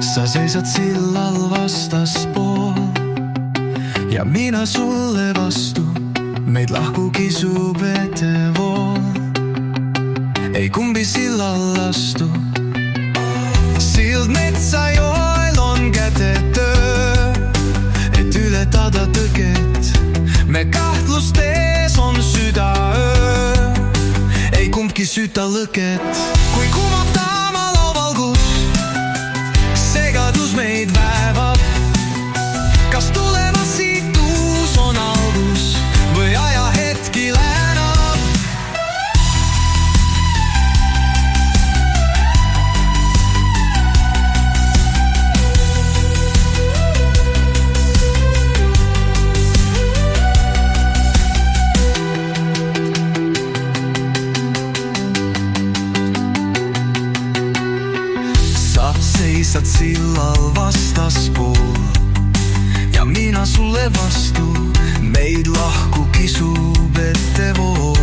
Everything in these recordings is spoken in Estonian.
Sa seisad sillal vastaspool ja mina sulle vastu. Meid lahku kisub veetevool, ei kumbi sillal astu. Sild metsa joel on kätetöö, et ületada tõket. Me kahtlustes on südaöö, ei kumbki süta lõket. Kui kumab taama lauvalgus, segadus meid väevab. Kas tulemas siit uus on algus või ajahetki läänab? Sa seisad sillal vastaspool ja mina sulle vastu. Meid lahku kisub veetevool,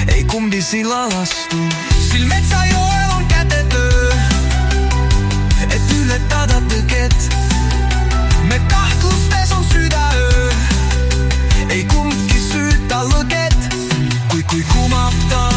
ei kumbi sillal astu. Sild metsa joel on kätetöö, et ületada tõket. Me kahtlustes on südaöö, ei kumbki süüta lõket. Kui kumab ta